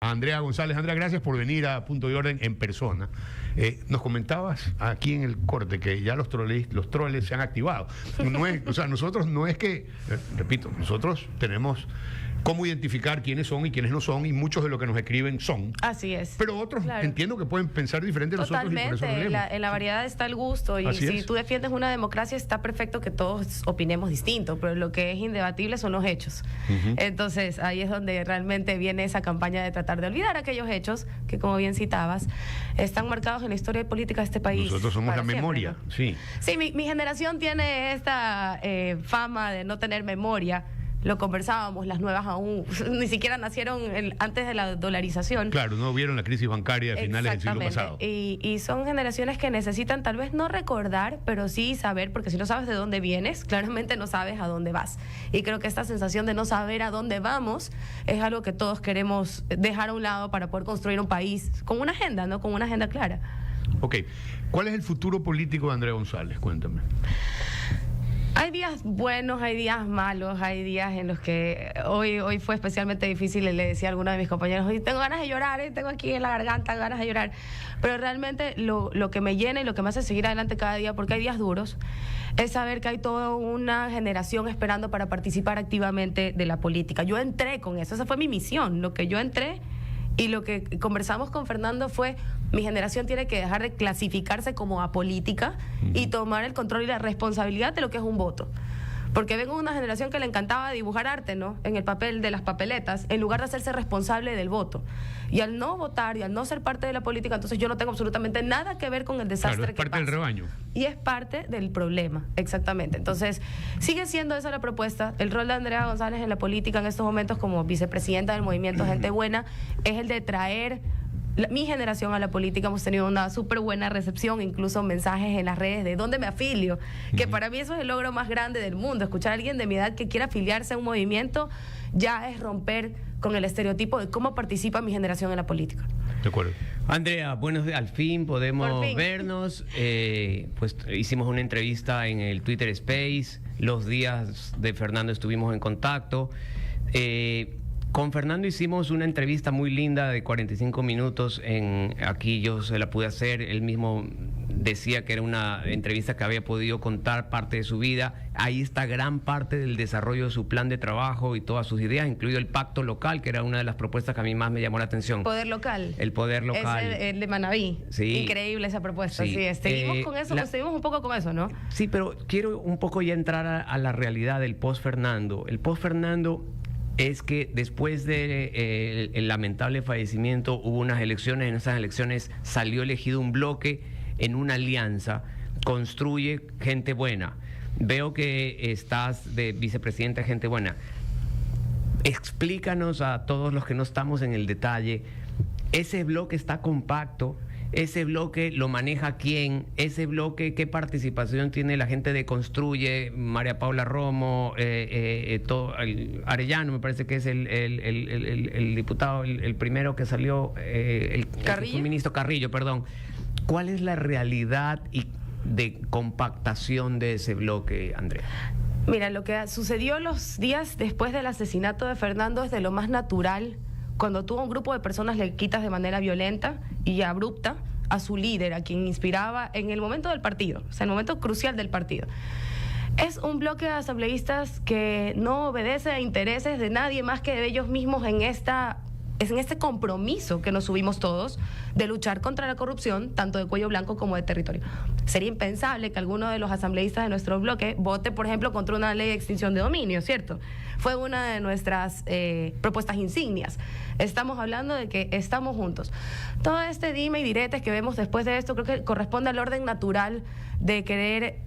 a Andrea González. Andrea, gracias por venir a Punto de Orden en persona. Nos comentabas aquí en el corte que ya los troles se han activado. No es, o sea, nosotros no es que, repito, nosotros tenemos cómo identificar quiénes son y quiénes no son, y muchos de los que nos escriben son. Así es. Pero otros entiendo que pueden pensar diferente a nosotros. Totalmente, y por eso no en la variedad está el gusto, y si tú defiendes una democracia está perfecto que todos opinemos distinto, pero lo que es indebatible son los hechos. Entonces ahí es donde realmente viene esa campaña de tratar de olvidar aquellos hechos que, como bien citabas, están marcados en la historia política de este país. Nosotros somos la memoria, ¿no? Sí. Sí, mi generación tiene esta fama de no tener memoria. Lo conversábamos, las nuevas aún ni siquiera nacieron antes de la dolarización. Claro, no vieron la crisis bancaria de finales del siglo pasado. Y son generaciones que necesitan tal vez no recordar, pero sí saber, porque si no sabes de dónde vienes, claramente no sabes a dónde vas. Y creo que esta sensación de no saber a dónde vamos es algo que todos queremos dejar a un lado para poder construir un país con una agenda, ¿no? Con una agenda clara. Ok. ¿Cuál es el futuro político de Andrea González? Cuéntame. Hay días buenos, hay días malos, hay días en los que hoy fue especialmente difícil. Le decía a alguno de mis compañeros, hoy tengo ganas de llorar, tengo aquí en la garganta ganas de llorar. Pero realmente lo que me llena y lo que me hace seguir adelante cada día, porque hay días duros, es saber que hay toda una generación esperando para participar activamente de la política. Yo entré con eso, esa fue mi misión, lo que yo entré. Y lo que conversamos con Fernando fue, mi generación tiene que dejar de clasificarse como apolítica y tomar el control y la responsabilidad de lo que es un voto. Porque vengo de una generación que le encantaba dibujar arte, ¿no? En el papel de las papeletas, en lugar de hacerse responsable del voto. Y al no votar y al no ser parte de la política, entonces yo no tengo absolutamente nada que ver con el desastre que pasa. Es parte del rebaño. Y es parte del problema, exactamente. Entonces, sigue siendo esa la propuesta. El rol de Andrea González en la política en estos momentos como vicepresidenta del movimiento Gente Buena es el de traer mi generación a la política. Hemos tenido una súper buena recepción, incluso mensajes en las redes de dónde me afilio, que para mí eso es el logro más grande del mundo. Escuchar a alguien de mi edad que quiera afiliarse a un movimiento ya es romper con el estereotipo de cómo participa mi generación en la política. De acuerdo. Andrea, buenos días, al fin podemos vernos. Pues hicimos una entrevista en el Twitter Space, los días de Fernando estuvimos en contacto. Con Fernando hicimos una entrevista muy linda de 45 minutos. Aquí yo se la pude hacer. Él mismo decía que era una entrevista que había podido contar parte de su vida. Ahí está gran parte del desarrollo de su plan de trabajo y todas sus ideas, incluido el pacto local, que era una de las propuestas que a mí más me llamó la atención. Poder local. El poder local. Es el de Manabí. Sí. Increíble esa propuesta. Sí. Seguimos con eso, seguimos un poco con eso, ¿no? Sí, pero quiero un poco ya entrar a la realidad del post-Fernando. El post-Fernando es que después de el lamentable fallecimiento hubo unas elecciones. En esas elecciones salió elegido un bloque en una alianza, construye Gente Buena. Veo que estás de vicepresidenta de Gente Buena. Explícanos a todos los que no estamos en el detalle, ese bloque está compacto, ese bloque lo maneja quién, ese bloque qué participación tiene la gente de Construye, María Paula Romo, Arellano, me parece que es el diputado, el primero que salió, el ministro Carrillo, perdón. ¿Cuál es la realidad de compactación de ese bloque, Andrea? Mira, lo que sucedió los días después del asesinato de Fernando es de lo más natural. Cuando tú a un grupo de personas le quitas de manera violenta y abrupta a su líder, a quien inspiraba en el momento del partido, o sea, en el momento crucial del partido. Es un bloque de asambleístas que no obedece a intereses de nadie más que de ellos mismos en este compromiso que nos subimos todos de luchar contra la corrupción, tanto de cuello blanco como de territorio. Sería impensable que alguno de los asambleístas de nuestro bloque vote, por ejemplo, contra una ley de extinción de dominio, ¿cierto? Fue una de nuestras propuestas insignias. Estamos hablando de que estamos juntos. Todo este dime y diretes que vemos después de esto creo que corresponde al orden natural de querer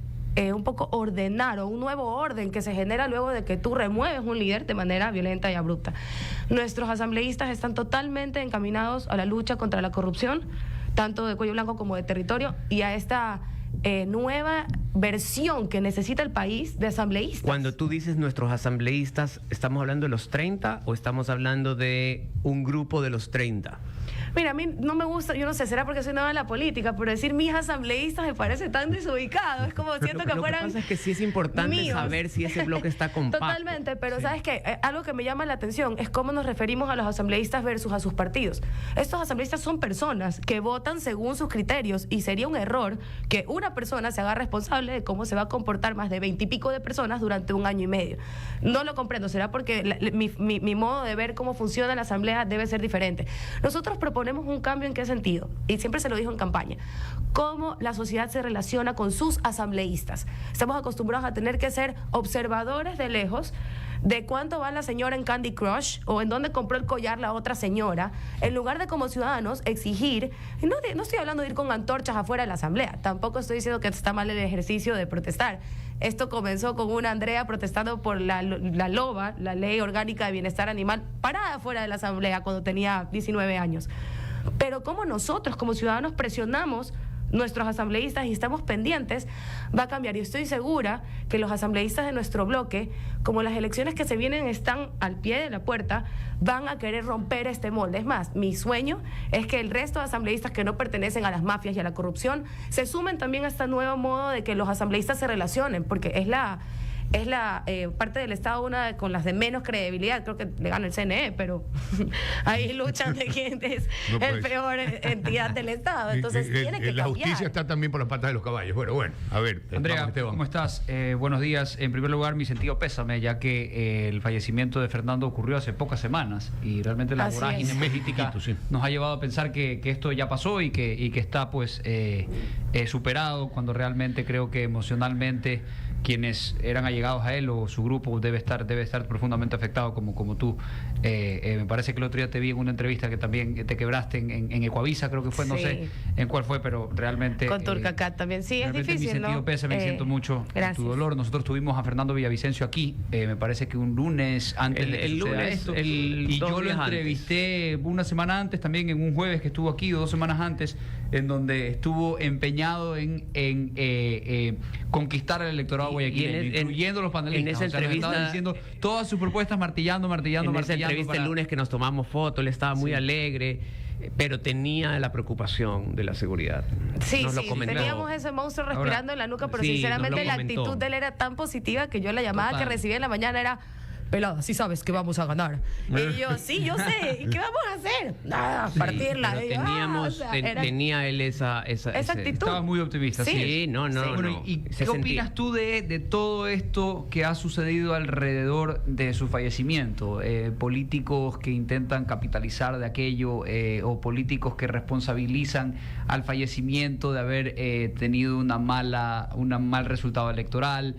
un poco ordenar, o un nuevo orden que se genera luego de que tú remueves un líder de manera violenta y abrupta. Nuestros asambleístas están totalmente encaminados a la lucha contra la corrupción, tanto de cuello blanco como de territorio, y a esta nueva versión que necesita el país de asambleístas. Cuando tú dices nuestros asambleístas, ¿estamos hablando de los 30 o estamos hablando de un grupo de los 30? Mira, a mí no me gusta, yo no sé, será porque soy nueva en la política, pero decir mis asambleístas me parece tan desubicado. Es como siento que fueran. Lo que pasa es que sí es importante míos. Saber si ese bloque está compacto. Totalmente, pero ¿sabes qué? Algo que me llama la atención es cómo nos referimos a los asambleístas versus a sus partidos. Estos asambleístas son personas que votan según sus criterios y sería un error que una persona se haga responsable de cómo se va a comportar más de 20 y pico de personas durante un año y medio. No lo comprendo, será porque mi modo de ver cómo funciona la asamblea debe ser diferente. Nosotros proponemos un cambio. ¿En qué sentido? Y siempre se lo dijo en campaña. Cómo la sociedad se relaciona con sus asambleístas. Estamos acostumbrados a tener que ser observadores de lejos de cuánto va la señora en Candy Crush o en dónde compró el collar la otra señora, en lugar de como ciudadanos exigir, y no estoy hablando de ir con antorchas afuera de la asamblea, tampoco estoy diciendo que está mal el ejercicio de protestar. Esto comenzó con una Andrea protestando por la LOBA, la Ley Orgánica de Bienestar Animal, parada fuera de la asamblea cuando tenía 19 años. Pero como nosotros como ciudadanos presionamos nuestros asambleístas y estamos pendientes, va a cambiar. Y estoy segura que los asambleístas de nuestro bloque, como las elecciones que se vienen están al pie de la puerta, van a querer romper este molde. Es más, mi sueño es que el resto de asambleístas que no pertenecen a las mafias y a la corrupción se sumen también a este nuevo modo de que los asambleístas se relacionen, porque es la parte del Estado una con las de menos credibilidad. Creo que le gana el CNE, pero ahí luchan de quién es el peor entidad del Estado. Entonces tiene que la cambiar. justicia está también por las patas de los caballos. Bueno, a ver, Andrea, ¿cómo estás? Buenos días. En primer lugar, mi sentido pésame, ya que el fallecimiento de Fernando ocurrió hace pocas semanas y realmente la vorágine política nos ha llevado a pensar que esto ya pasó y que está pues superado, cuando realmente creo que emocionalmente quienes eran allegados a él o su grupo debe estar profundamente afectado como tú. Me parece que el otro día te vi en una entrevista que también te quebraste en Ecuavisa, creo que fue, no sé en cuál fue, pero realmente... Con Turcacat también, sí, es difícil, mi sentido pésame, me siento mucho tu dolor. Nosotros tuvimos a Fernando Villavicencio aquí, me parece que un lunes antes de que suceda esto, y yo lo entrevisté una semana antes, también en un jueves que estuvo aquí, o 2 semanas antes, en donde estuvo empeñado en conquistar el electorado guayaquileño, incluyendo los panelistas. En esa entrevista, estaban diciendo todas sus propuestas martillando. En esa entrevista el lunes que nos tomamos fotos, él estaba muy alegre, pero tenía la preocupación de la seguridad. Sí, teníamos ese monstruo respirando en la nuca, pero sinceramente la actitud de él era tan positiva que yo la llamada que recibí en la mañana era: pelada, sí sabes que vamos a ganar. Y yo, sí, yo sé. ¿Y qué vamos a hacer? Nada, partirla. Tenía él esa actitud. Estaba muy optimista. Sí, no. Bueno, ¿y qué opinas tú de todo esto que ha sucedido alrededor de su fallecimiento? Políticos que intentan capitalizar de aquello, o políticos que responsabilizan al fallecimiento de haber tenido un mal resultado electoral.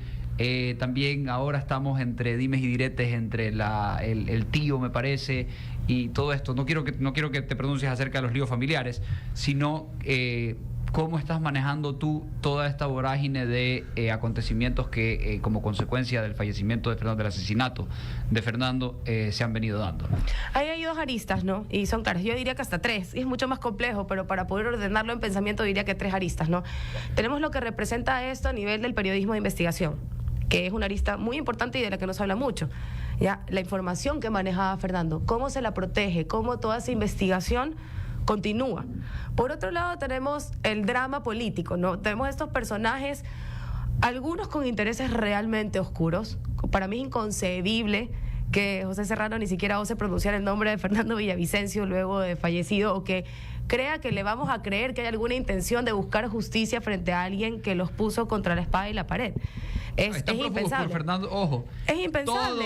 También ahora estamos entre dimes y diretes entre el tío, me parece, y todo esto. No quiero que te pronuncies acerca de los líos familiares, sino cómo estás manejando tú toda esta vorágine de acontecimientos que como consecuencia del fallecimiento de Fernando, del asesinato de Fernando, se han venido dando. Ahí hay 2 aristas, ¿no? Y son claras. Yo diría que hasta 3. Y es mucho más complejo, pero para poder ordenarlo en pensamiento diría que 3 aristas, ¿no? Tenemos lo que representa esto a nivel del periodismo de investigación, que es una arista muy importante y de la que no se habla mucho. Ya, la información que manejaba Fernando, cómo se la protege, cómo toda esa investigación continúa. Por otro lado, tenemos el drama político, ¿no? Tenemos estos personajes, algunos con intereses realmente oscuros. Para mí es inconcebible que José Serrano ni siquiera ose pronunciar el nombre de Fernando Villavicencio luego de fallecido, o que crea que le vamos a creer que hay alguna intención de buscar justicia frente a alguien que los puso contra la espada y la pared. Es impensable. Por Fernando, ojo. Es impensable.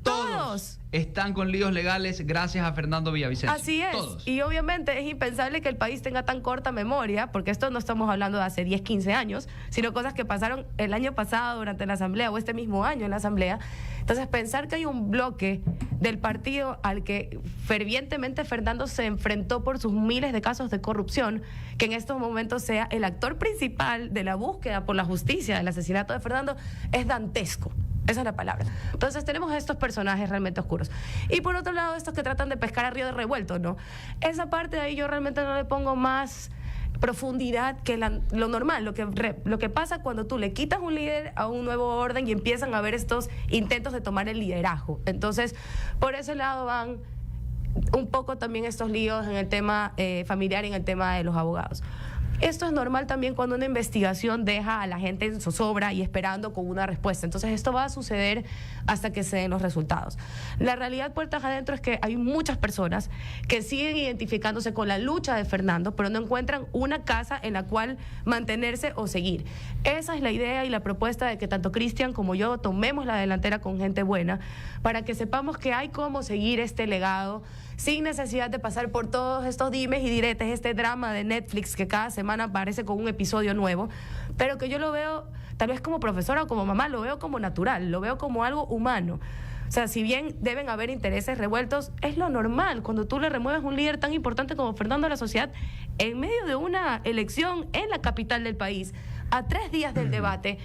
Todos están con líos legales gracias a Fernando Villavicencio. Así es. Todos. Y obviamente es impensable que el país tenga tan corta memoria, porque esto no estamos hablando de hace 10, 15 años, sino cosas que pasaron el año pasado durante la asamblea o este mismo año en la asamblea. Entonces, pensar que hay un bloque del partido al que fervientemente Fernando se enfrentó por sus miles de casos de corrupción, que en estos momentos sea el actor principal de la búsqueda por la justicia del asesinato de Fernando, es dantesco. Esa es la palabra. Entonces tenemos estos personajes realmente oscuros. Y por otro lado, estos que tratan de pescar a río de revuelto, ¿no? Esa parte de ahí yo realmente no le pongo más profundidad que lo normal, lo que pasa cuando tú le quitas un líder a un nuevo orden y empiezan a haber estos intentos de tomar el liderazgo. Entonces, por ese lado van un poco también estos líos en el tema familiar y en el tema de los abogados. Esto es normal también cuando una investigación deja a la gente en zozobra y esperando con una respuesta. Entonces esto va a suceder hasta que se den los resultados. La realidad puertas adentro es que hay muchas personas que siguen identificándose con la lucha de Fernando, pero no encuentran una casa en la cual mantenerse o seguir. Esa es la idea y la propuesta de que tanto Cristian como yo tomemos la delantera con gente buena para que sepamos que hay cómo seguir este legado sin necesidad de pasar por todos estos dimes y diretes, este drama de Netflix que cada semana aparece con un episodio nuevo, pero que yo lo veo, tal vez como profesora o como mamá, lo veo como natural, lo veo como algo humano. O sea, si bien deben haber intereses revueltos, es lo normal cuando tú le remueves un líder tan importante como Fernando a la sociedad en medio de una elección en la capital del país, a 3 días del debate.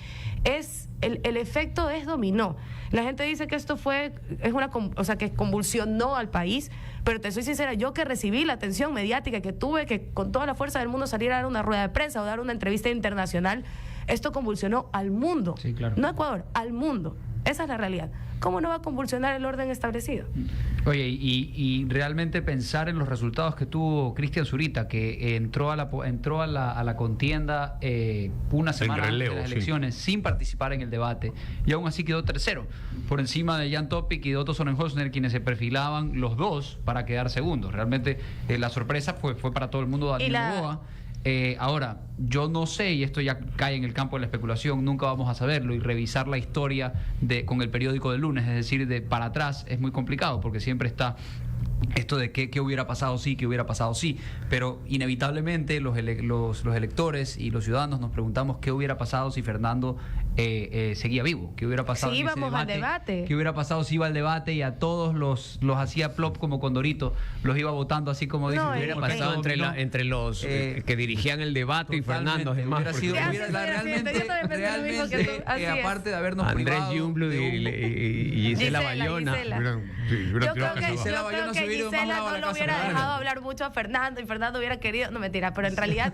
El efecto es dominó. La gente dice que esto que convulsionó al país, pero te soy sincera, yo que recibí la atención mediática, que tuve que con toda la fuerza del mundo salir a dar una rueda de prensa o dar una entrevista internacional, esto convulsionó al mundo. Sí, claro. No a Ecuador, al mundo. Esa es la realidad. ¿Cómo no va a convulsionar el orden establecido? Oye, y realmente pensar en los resultados que tuvo Cristian Zurita, que entró a la contienda una semana antes de las elecciones, sin participar en el debate, y aún así quedó tercero, por encima de Jan Topic y de Otto Sonnenholzner, quienes se perfilaban los dos para quedar segundos. Realmente la sorpresa fue para todo el mundo Daniel Noboa. Ahora, yo no sé, y esto ya cae en el campo de la especulación, nunca vamos a saberlo, y revisar la historia con el periódico del lunes, es decir, de para atrás, es muy complicado, porque siempre está esto de qué hubiera pasado sí, qué hubiera pasado sí, pero inevitablemente los electores y los ciudadanos nos preguntamos qué hubiera pasado si Fernando seguía vivo, qué hubiera pasado si íbamos al debate, qué hubiera pasado si iba al debate y a todos los hacía plop como Condorito, los iba votando así como dice, hubiera pasado entre los que dirigían el debate y Fernando, es más, realmente aparte de habernos Andrés Yumblu y Gisela Bayona. Yo creo que Gisela no lo hubiera dejado hablar mucho a Fernando y Fernando hubiera querido, no mentira, pero en realidad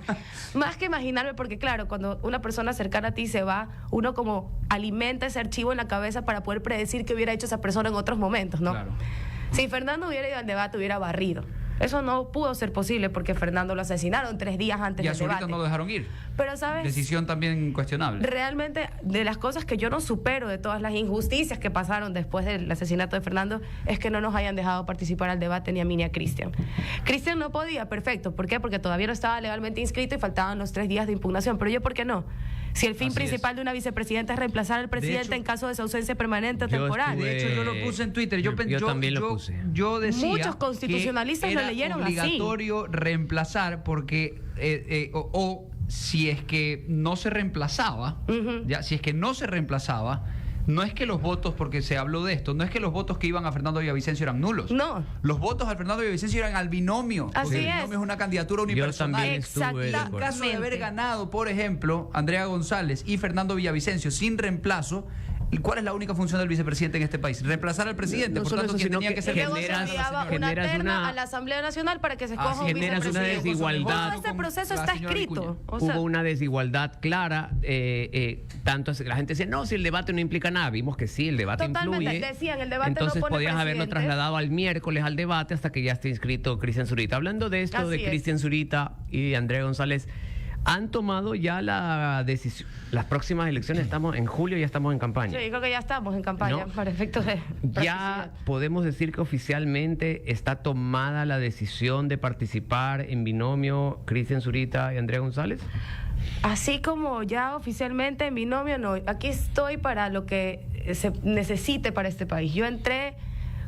más que imaginarme, porque claro, cuando una persona cercana a ti se va, uno como alimenta ese archivo en la cabeza para poder predecir qué hubiera hecho esa persona en otros momentos, ¿no? Claro. Si Fernando hubiera ido al debate, hubiera barrido. Eso no pudo ser posible porque Fernando lo asesinaron 3 días antes del debate. Y a Zurita no lo dejaron ir. Pero, ¿sabes? Decisión también cuestionable. Realmente, de las cosas que yo no supero, de todas las injusticias que pasaron después del asesinato de Fernando, es que no nos hayan dejado participar al debate ni a mí ni a Cristian. Cristian no podía, perfecto. ¿Por qué? Porque todavía no estaba legalmente inscrito y faltaban los 3 días de impugnación. Pero yo, ¿por qué no? Si el fin principal de una vicepresidenta es reemplazar al presidente en caso de su ausencia permanente o temporal. De hecho, yo lo puse en Twitter. Yo también lo puse. Yo decía muchos constitucionalistas lo leyeron así. Era obligatorio reemplazar porque si es que no se reemplazaba, si es que no se reemplazaba, no es que los votos, porque se habló de esto, no es que los votos que iban a Fernando Villavicencio eran nulos. No. Los votos a Fernando Villavicencio eran al binomio. Así el binomio es una candidatura unipersonal. Exactamente. En caso de haber ganado, por ejemplo, Andrea González y Fernando Villavicencio sin reemplazo, ¿cuál es la única función del vicepresidente en este país? Reemplazar al presidente. No por tanto, quien tenía que ser una terna a la Asamblea Nacional para que se escoja un generas vicepresidente. Una desigualdad. Todo este proceso está escrito. Hubo una desigualdad clara. Tanto la gente decía, no, si el debate no implica nada. Vimos que sí, el debate influye. Decían, el debate entonces no pone podías haberlo trasladado al miércoles al debate hasta que ya esté inscrito Cristian Zurita. Hablando de esto, de Cristian Zurita y Andrea González, han tomado ya la decisión. Las próximas elecciones, estamos en julio, ya estamos en campaña. Sí, creo que ya estamos en campaña, ¿no? Para efectos de ya podemos decir que oficialmente está tomada la decisión de participar en binomio Cristian Zurita y Andrea González. Así como ya oficialmente en binomio, no. Aquí estoy para lo que se necesite para este país. Yo entré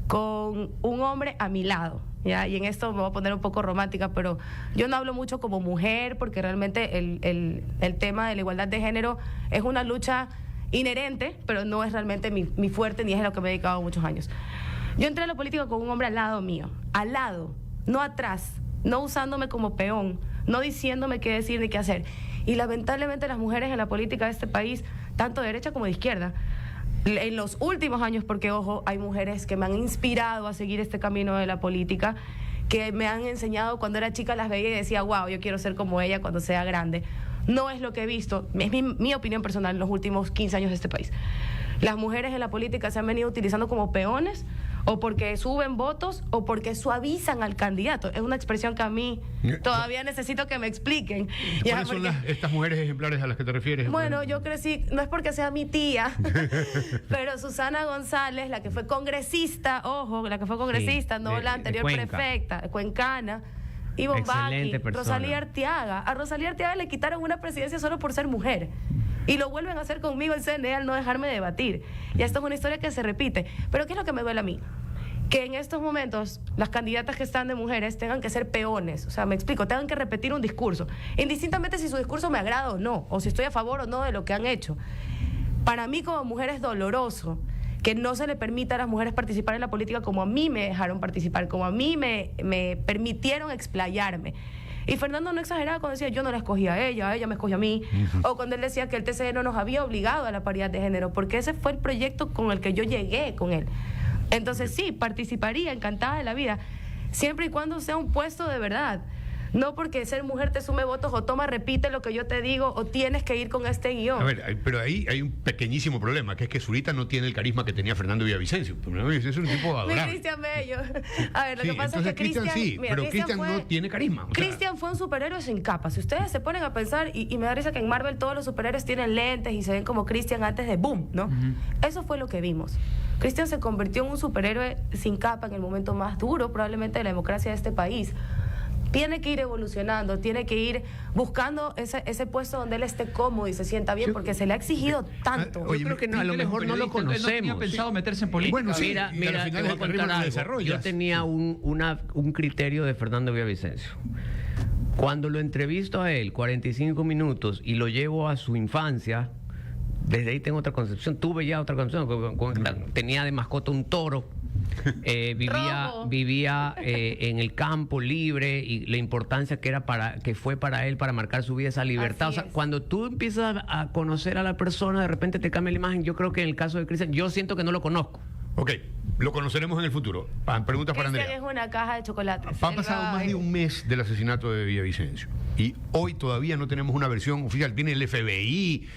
con un hombre a mi lado, ¿ya? Y en esto me voy a poner un poco romántica, pero yo no hablo mucho como mujer, porque realmente el tema de la igualdad de género es una lucha inherente, pero no es realmente mi fuerte, ni es a lo que me he dedicado muchos años. Yo entré a la política con un hombre al lado mío, al lado, no atrás, no usándome como peón, no diciéndome qué decir ni qué hacer. Y lamentablemente las mujeres en la política de este país, tanto de derecha como de izquierda, en los últimos años, porque ojo, hay mujeres que me han inspirado a seguir este camino de la política, que me han enseñado cuando era chica, las veía y decía, wow, yo quiero ser como ella cuando sea grande. No es lo que he visto, es mi opinión personal en los últimos 15 años de este país. Las mujeres en la política se han venido utilizando como peones, o porque suben votos, o porque suavizan al candidato. Es una expresión que a mí todavía necesito que me expliquen. ¿Cuáles son estas mujeres ejemplares a las que te refieres? Bueno, yo crecí, no es porque sea mi tía, pero Susana González, la que fue congresista, ojo, la que fue congresista, sí, no la anterior prefecta, cuencana, Ivonne Baki, Rosalía Arteaga. A Rosalía Arteaga le quitaron una presidencia solo por ser mujer. Y lo vuelven a hacer conmigo el CNE al no dejarme debatir. Y esto es una historia que se repite. Pero ¿qué es lo que me duele a mí? Que en estos momentos las candidatas que están de mujeres tengan que ser peones. O sea, me explico, tengan que repetir un discurso. Indistintamente si su discurso me agrada o no, o si estoy a favor o no de lo que han hecho. Para mí como mujer es doloroso que no se le permita a las mujeres participar en la política como a mí me dejaron participar, como a mí me permitieron explayarme. Y Fernando no exageraba cuando decía, yo no la escogí a ella me escogió a mí. O cuando él decía que el TCE no nos había obligado a la paridad de género, porque ese fue el proyecto con el que yo llegué con él. Entonces sí, participaría encantada de la vida, siempre y cuando sea un puesto de verdad. No porque ser mujer te sume votos o toma, repite lo que yo te digo o tienes que ir con este guión. A ver, pero ahí hay un pequeñísimo problema, que es que Zurita no tiene el carisma que tenía Fernando Villavicencio. Es un tipo adorable. Cristian Bello. A ver, lo que pasa es que Cristian sí, pero Cristian no tiene carisma. Cristian fue un superhéroe sin capa. Si ustedes se ponen a pensar, y me da risa que en Marvel todos los superhéroes tienen lentes y se ven como Cristian antes de boom, ¿no? Eso fue lo que vimos. Cristian se convirtió en un superhéroe sin capa en el momento más duro probablemente de la democracia de este país. Tiene que ir evolucionando, tiene que ir buscando ese puesto donde él esté cómodo y se sienta bien, porque se le ha un tanto. Oye, yo creo que a lo mejor no lo conocemos. No tenía pensado meterse en política. Bueno, sí, mira, te voy a contar algo. Yo tenía un criterio de Fernando Villavicencio. Cuando lo entrevisto a él 45 minutos y lo llevo a su infancia, desde ahí tengo otra concepción. Tuve ya otra concepción. Tenía de mascota un toro. Vivía en el campo libre, y la importancia que fue para él para marcar su vida, esa libertad. O sea, cuando tú empiezas a conocer a la persona, de repente te cambia la imagen. Yo creo que en el caso de Cristian, yo siento que no lo conozco. Ok, lo conoceremos en el futuro. Preguntas para Andrea. Cristian es una caja de chocolates. Ha pasado más de un mes del asesinato de Villavicencio y hoy todavía no tenemos una versión oficial. Tiene el FBI,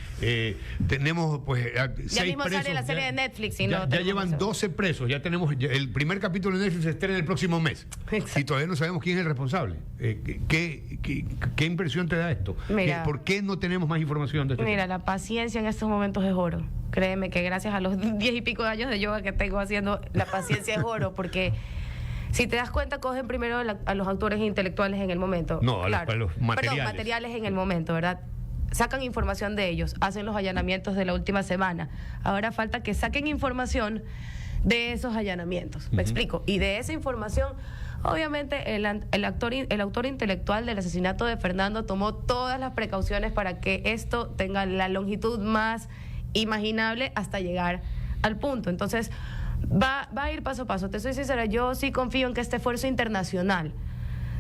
tenemos pues ya 6 mismo presos. Sale la serie de Netflix. Y ya llevan 12 presos, ya tenemos el primer capítulo de Netflix se estrena el próximo mes. Exacto. Y todavía no sabemos quién es el responsable. ¿Qué impresión te da esto? Mira, ¿Por qué no tenemos más información de esto? Mira, la paciencia en estos momentos es oro. Créeme que gracias a los 10 y pico de años de yoga que tengo haciendo, la paciencia es oro, porque si te das cuenta, cogen primero a los autores intelectuales en el momento. No, a los materiales. Perdón, materiales en el momento, ¿verdad? Sacan información de ellos, hacen los allanamientos de la última semana. Ahora falta que saquen información de esos allanamientos. ¿Me explico? Y de esa información, obviamente, el autor intelectual del asesinato de Fernando tomó todas las precauciones para que esto tenga la longitud más imaginable hasta llegar al punto. Entonces, va a ir paso a paso. Te soy sincera, yo sí confío en que este esfuerzo internacional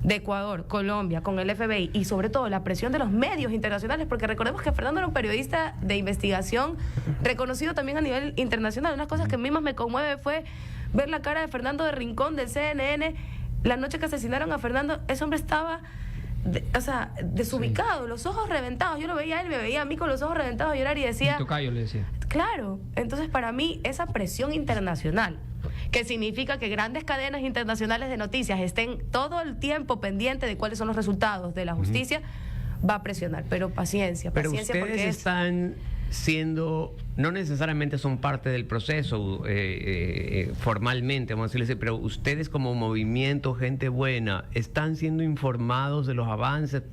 de Ecuador, Colombia, con el FBI y sobre todo la presión de los medios internacionales, porque recordemos que Fernando era un periodista de investigación reconocido también a nivel internacional. Una de las cosas que a mí más me conmueve fue ver la cara de Fernando de Rincón del CNN la noche que asesinaron a Fernando. Ese hombre estaba desubicado, los ojos reventados. Yo lo veía a él, me veía a mí con los ojos reventados a llorar y decía... Tocayo le decía. Claro, entonces para mí esa presión internacional, que significa que grandes cadenas internacionales de noticias estén todo el tiempo pendientes de cuáles son los resultados de la justicia, va a presionar, pero paciencia. Pero ustedes porque están siendo, no necesariamente son parte del proceso formalmente, vamos a decirles, pero ustedes como movimiento, gente buena, están siendo informados de los avances.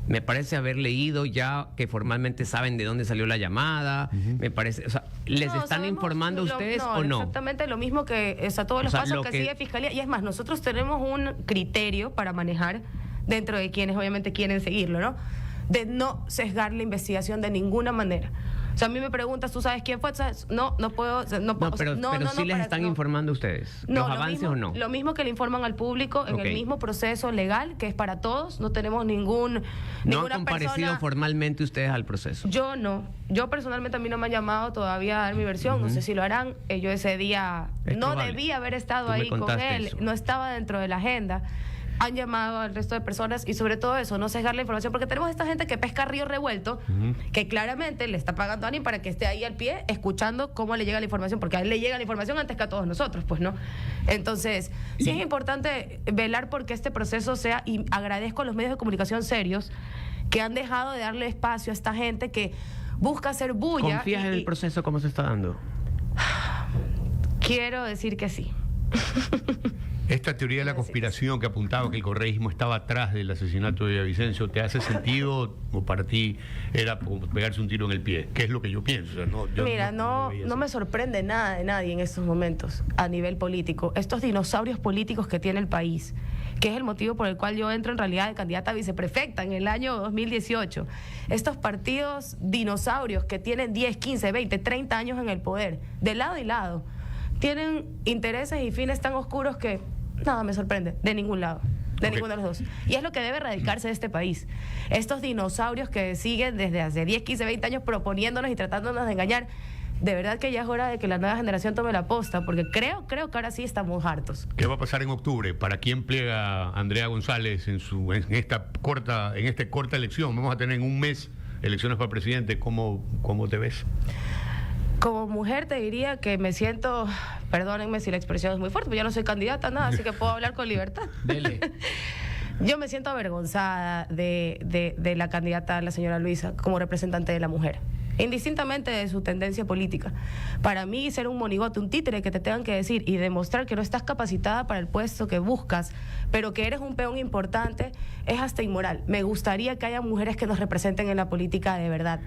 Me parece haber leído ya que formalmente saben de dónde salió la llamada. Me parece, o sea, ¿les están informando a ustedes o no? Exactamente lo mismo que, todos los pasos que sigue Fiscalía. Y es más, nosotros tenemos un criterio para manejar dentro de quienes obviamente quieren seguirlo, ¿no? De no sesgar la investigación de ninguna manera. O sea, a mí me preguntas, ¿tú sabes quién fue? No puedo. Pero sí les están informando a ustedes. No, ¿los avances o no? Lo mismo que le informan al público en el mismo proceso legal, que es para todos. No tenemos ninguna ¿No han comparecido formalmente ustedes al proceso? Yo no. Yo personalmente a mí no me han llamado todavía a dar mi versión. No sé si lo harán. Yo ese día no debía haber estado ahí con él. No estaba dentro de la agenda. han llamado al resto de personas y sobre todo eso, no sesgar la información, porque tenemos esta gente que pesca río revuelto, que claramente le está pagando a alguien para que esté ahí al pie escuchando cómo le llega la información, porque a él le llega la información antes que a todos nosotros, pues, ¿no? Entonces, sí es importante velar porque este proceso sea, y agradezco a los medios de comunicación serios que han dejado de darle espacio a esta gente que busca hacer bulla. ¿Confías en el proceso cómo se está dando? Quiero decir que sí. Esta teoría de la conspiración que apuntaba que el correísmo estaba atrás del asesinato de Villavicencio, ¿te hace sentido o para ti era como pegarse un tiro en el pie? ¿Qué es lo que yo pienso? O sea, Mira, no me sorprende nada de nadie en estos momentos a nivel político. Estos dinosaurios políticos que tiene el país, que es el motivo por el cual yo entro en realidad de candidata a viceprefecta en el año 2018. Estos partidos dinosaurios que tienen 10, 15, 20, 30 años en el poder, de lado y lado, tienen intereses y fines tan oscuros que nada me sorprende, de ningún lado, de ninguno de los dos. Y es lo que debe erradicarse de este país. Estos dinosaurios que siguen desde hace 10, 15, 20 años proponiéndonos y tratándonos de engañar, de verdad que ya es hora de que la nueva generación tome la posta, porque creo que ahora sí estamos hartos. ¿Qué va a pasar en octubre? ¿Para quién plega Andrea González en esta corta elección? Vamos a tener en un mes elecciones para presidente. ¿Cómo te ves? Como mujer te diría que me siento, perdónenme si la expresión es muy fuerte, pero yo no soy candidata a nada, así que puedo hablar con libertad. Dele. Yo me siento avergonzada de la candidata, la señora Luisa, como representante de la mujer, indistintamente de su tendencia política. Para mí, ser un monigote, un títere que te tengan que decir y demostrar que no estás capacitada para el puesto que buscas, pero que eres un peón importante, es hasta inmoral. Me gustaría que haya mujeres que nos representen en la política de verdad.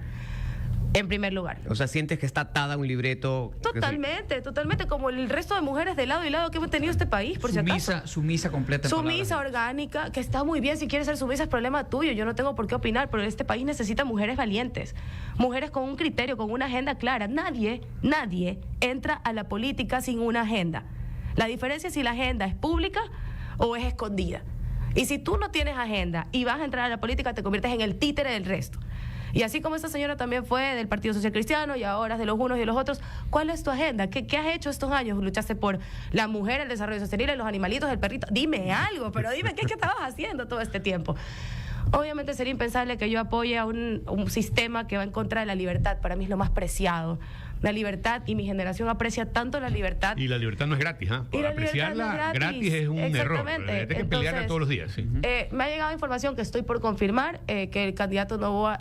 En primer lugar. O sea, ¿sientes que está atada a un libreto? Totalmente, como el resto de mujeres de lado y lado que hemos tenido este país, por si acaso. Sumisa completa. Sumisa, orgánica, que está muy bien. Si quieres ser sumisa es problema tuyo, yo no tengo por qué opinar, pero este país necesita mujeres valientes, mujeres con un criterio, con una agenda clara. Nadie entra a la política sin una agenda. La diferencia es si la agenda es pública o es escondida. Y si tú no tienes agenda y vas a entrar a la política, te conviertes en el títere del resto. Y así como esta señora también fue del Partido Social Cristiano y ahora es de los unos y de los otros, ¿cuál es tu agenda? ¿Qué has hecho estos años? ¿Luchaste por la mujer, el desarrollo sostenible, los animalitos, el perrito? Dime algo, pero dime qué es que estabas haciendo todo este tiempo. Obviamente sería impensable que yo apoye a un sistema que va en contra de la libertad. Para mí es lo más preciado. La libertad, y mi generación aprecia tanto la libertad. Y la libertad no es gratis, ¿ah? Para apreciarla gratis es un error. Hay que pelearla todos los días. Sí. Me ha llegado información que estoy por confirmar, que el candidato Noboa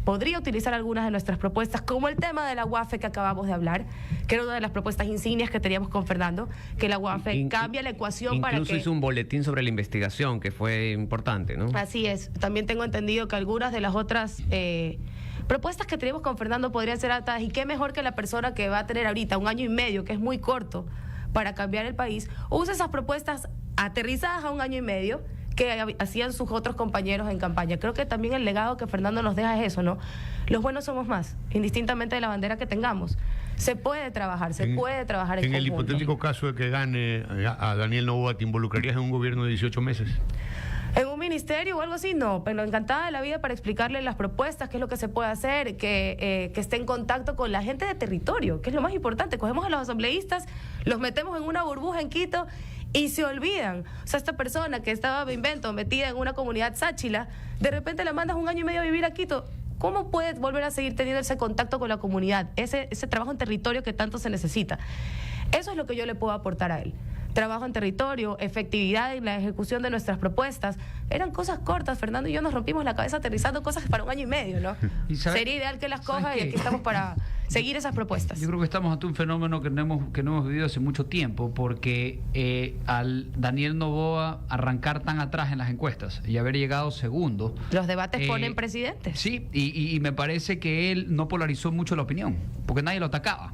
podría utilizar algunas de nuestras propuestas, como el tema de la UAFE que acabamos de hablar, que era una de las propuestas insignias que teníamos con Fernando, que la UAFE cambia la ecuación para que... Incluso hizo un boletín sobre la investigación, que fue importante, ¿no? Así es. También tengo entendido que algunas de las otras... propuestas que tenemos con Fernando podrían ser altas, y qué mejor que la persona que va a tener ahorita 1 año y medio, que es muy corto para cambiar el país, use esas propuestas aterrizadas a 1 año y medio que hacían sus otros compañeros en campaña. Creo que también el legado que Fernando nos deja es eso, ¿no? Los buenos somos más, indistintamente de la bandera que tengamos. Se puede trabajar, en conjunto. El hipotético caso de que gane a Daniel Noboa, ¿te involucrarías en un gobierno de 18 meses? ¿En un ministerio o algo así? No, pero encantada de la vida para explicarle las propuestas, qué es lo que se puede hacer, que esté en contacto con la gente de territorio, que es lo más importante. Cogemos a los asambleístas, los metemos en una burbuja en Quito y se olvidan. O sea, esta persona que estaba, me invento, metida en una comunidad sáchila, de repente la mandas 1 año y medio a vivir a Quito. ¿Cómo puede volver a seguir teniendo ese contacto con la comunidad, ese trabajo en territorio que tanto se necesita? Eso es lo que yo le puedo aportar a él. Trabajo en territorio, efectividad en la ejecución de nuestras propuestas. Eran cosas cortas, Fernando y yo nos rompimos la cabeza aterrizando cosas para 1 año y medio, ¿no? Sería ideal que las coja y aquí estamos para seguir esas propuestas. Yo creo que estamos ante un fenómeno que no hemos vivido hace mucho tiempo, porque al Daniel Noboa arrancar tan atrás en las encuestas y haber llegado segundo... Los debates ponen presidentes. Sí, y me parece que él no polarizó mucho la opinión, porque nadie lo atacaba.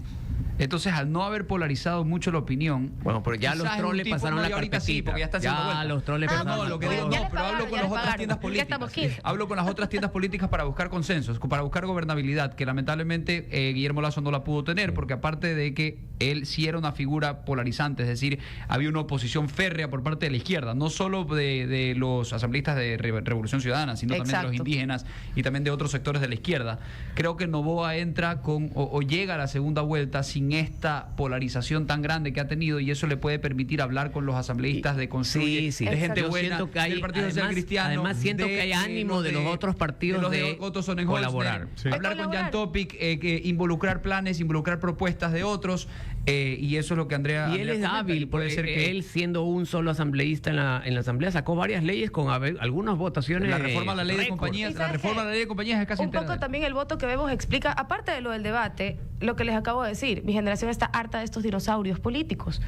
Entonces, al no haber polarizado mucho la opinión... Bueno, pero ya los troles pasaron la carpetita. Sí, porque ya está haciendo vuelta. Los troles pasaron no, lo que digo, no, pero hablo con las otras tiendas políticas. Hablo con las otras tiendas políticas para buscar consensos, para buscar gobernabilidad, que lamentablemente Guillermo Lasso no la pudo tener, porque aparte de que él sí era una figura polarizante, es decir, había una oposición férrea por parte de la izquierda, no solo de los asambleístas de Revolución Ciudadana, sino también de los indígenas y también de otros sectores de la izquierda. Creo que Noboa entra o llega a la segunda vuelta sin sin esta polarización tan grande que ha tenido, y eso le puede permitir hablar con los asambleístas de Construye, de gente Yo buena, siento que hay, del Partido Social Cristiano. Además siento que hay ánimo de los otros partidos de colaborar. Hablar con Jan Topic, que involucrar planes, involucrar propuestas de otros, y eso es lo que Andrea... Y él es hábil, puede ser que él siendo un solo asambleísta en la asamblea sacó varias leyes con algunas votaciones. La reforma a la ley de compañías, es casi un entera. poco también el voto que vemos explica, aparte de lo del debate, lo que les acabo de decir. Mi generación está harta de estos dinosaurios políticos,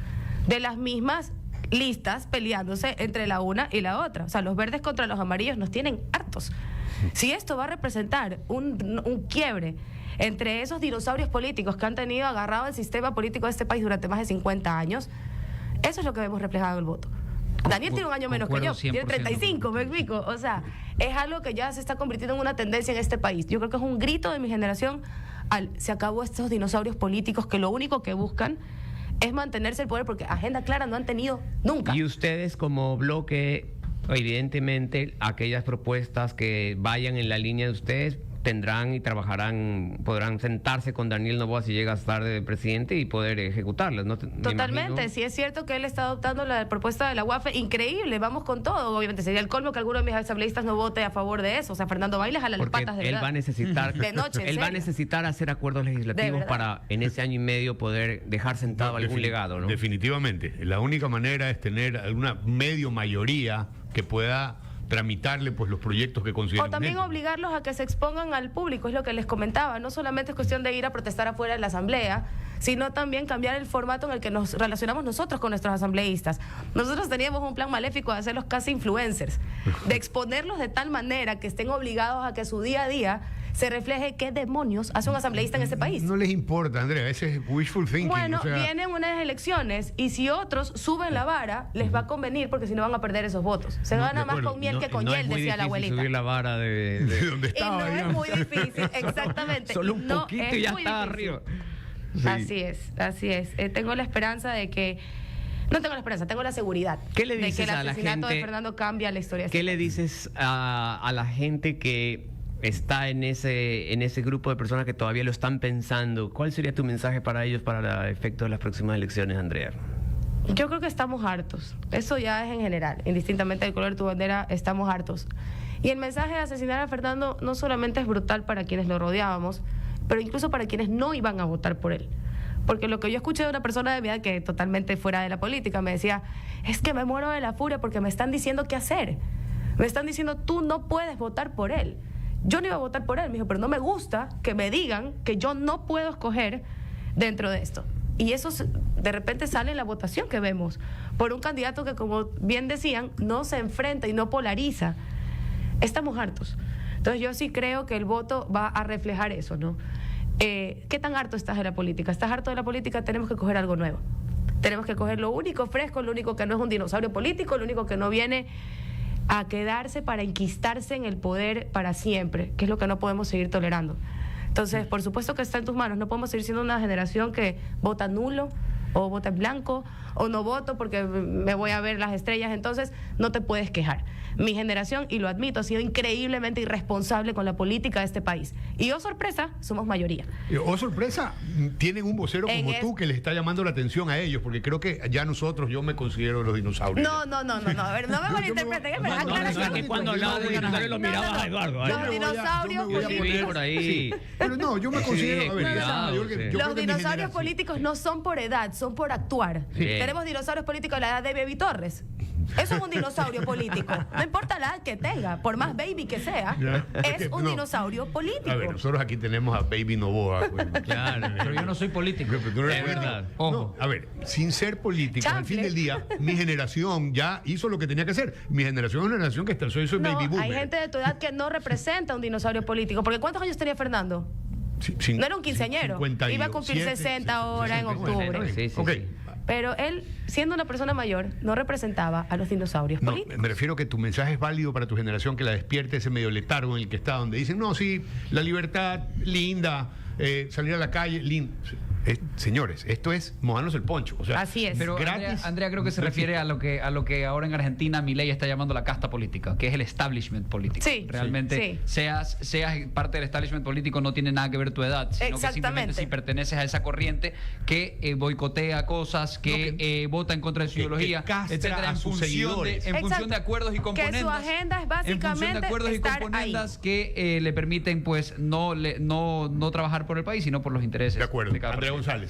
de las mismas listas peleándose entre la una y la otra. O sea, los verdes contra los amarillos nos tienen hartos. Si esto va a representar un quiebre entre esos dinosaurios políticos que han tenido agarrado el sistema político de este país durante más de 50 años, eso es lo que vemos reflejado en el voto. Daniel tiene un año menos que yo, tiene 35, me explico. O sea, es algo que ya se está convirtiendo en una tendencia en este país. Yo creo que es un grito de mi generación se acabó estos dinosaurios políticos que lo único que buscan es mantenerse el poder, porque agenda clara no han tenido nunca. Y ustedes como bloque, evidentemente, aquellas propuestas que vayan en la línea de ustedes tendrán y trabajarán, podrán sentarse con Daniel Noboa si llega a estar de presidente y poder ejecutarlas, ¿no? Totalmente, sí es cierto que él está adoptando la propuesta de la UAFE, increíble, vamos con todo. Obviamente sería el colmo que alguno de mis asambleístas no vote a favor de eso. O sea, Fernando Bailes a las patas de él verdad. Va a necesitar de noche, él va a necesitar hacer acuerdos legislativos para en ese año y medio poder dejar sentado algún legado, ¿no? Definitivamente, la única manera es tener alguna medio mayoría que pueda tramitarle pues los proyectos que consideren. O también urgentes. obligarlos a que se expongan al público, es lo que les comentaba. No solamente es cuestión de ir a protestar afuera de la asamblea, sino también cambiar el formato en el que nos relacionamos nosotros con nuestros asambleístas. Nosotros teníamos un plan maléfico de hacerlos casi influencers, de exponerlos de tal manera que estén obligados a que su día a día se refleje qué demonios hace un asambleísta en este país. No les importa, Andrea, ese es wishful thinking. Bueno, o sea, vienen unas elecciones y si otros suben la vara, les va a convenir porque si no van a perder esos votos. Se gana más con miel que con hiel, decía la abuelita. Subir la vara de donde estaba, y no digamos. es muy difícil, exactamente. Solo un poquito y ya está difícil. arriba. Sí. Así es. Tengo la esperanza de que... No tengo la esperanza, tengo la seguridad. ¿Qué le dices de que el a la asesinato gente? de Fernando cambia la historia. ¿Qué le dices a la gente que está en ese grupo de personas que todavía lo están pensando? ¿Cuál sería tu mensaje para ellos para el efecto de las próximas elecciones, Andrea? Yo creo que estamos hartos. Eso ya es en general. Indistintamente del color de tu bandera, estamos hartos. Y el mensaje de asesinar a Fernando no solamente es brutal para quienes lo rodeábamos, pero incluso para quienes no iban a votar por él. Porque lo que yo escuché de una persona de mi edad que totalmente fuera de la política me decía, es que me muero de la furia porque me están diciendo qué hacer. Me están diciendo, tú no puedes votar por él. Yo no iba a votar por él, me dijo, pero no me gusta que me digan que yo no puedo escoger dentro de esto. Y eso de repente sale en la votación que vemos por un candidato que, como bien decían, no se enfrenta y no polariza. Estamos hartos. Entonces yo sí creo que el voto va a reflejar eso, ¿no? ¿Qué tan harto estás de la política? ¿Estás harto de la política? Tenemos que coger algo nuevo. Tenemos que coger lo único fresco, lo único que no es un dinosaurio político, lo único que no viene a quedarse para enquistarse en el poder para siempre, que es lo que no podemos seguir tolerando. Entonces, por supuesto que está en tus manos. No podemos seguir siendo una generación que vota nulo o vota en blanco o no voto porque me voy a ver las estrellas. Entonces, no te puedes quejar. Mi generación, y lo admito, ha sido increíblemente irresponsable con la política de este país. Y oh sorpresa, somos mayoría. Oh sorpresa, tienen un vocero como tú que les está llamando la atención a ellos, porque creo que ya nosotros, yo me considero los dinosaurios. No. A ver, no me malinterpreten. Es que cuando hablaba de dinosaurios lo mirabas a Eduardo. Los dinosaurios políticos. Por ahí. Pero no, yo me considero... Los dinosaurios políticos no son por edad, son por actuar. Tenemos dinosaurios políticos de la edad de Baby Torres. Eso es un dinosaurio político. No importa la edad que tenga, por más baby que sea, es un dinosaurio político. A ver, nosotros aquí tenemos a Baby Noboa. Pues. Claro, pero yo no soy político. Es verdad. No, a ver, sin ser político, al fin del día, mi generación ya hizo lo que tenía que hacer. Mi generación es una generación que está, soy baby boomer. Hay gente de tu edad que no representa un dinosaurio político. Porque ¿cuántos años tenía Fernando? No era un quinceañero. Iba a cumplir 60 ahora en octubre. Sí. Pero él, siendo una persona mayor, no representaba a los dinosaurios políticos. Me refiero que tu mensaje es válido para tu generación, que la despierte ese medio letargo en el que está, donde dicen, no, sí, la libertad, linda, salir a la calle, lindo. Señores, esto es mojarnos el poncho. O sea, así es. Pero gratis. Andrea creo que se refiere a lo que ahora en Argentina Milei está llamando la casta política, que es el establishment político. Sí, realmente sí. seas parte del establishment político, no tiene nada que ver tu edad, sino que simplemente si perteneces a esa corriente que boicotea cosas, que vota en contra de su ideología, castra etcétera, a sus seguidores. en función de acuerdos y componentes. Que su agenda es básicamente en función de acuerdos y estar componendas ahí. que le permiten pues no trabajar por el país, sino por los intereses De acuerdo. cada Andrea persona. González.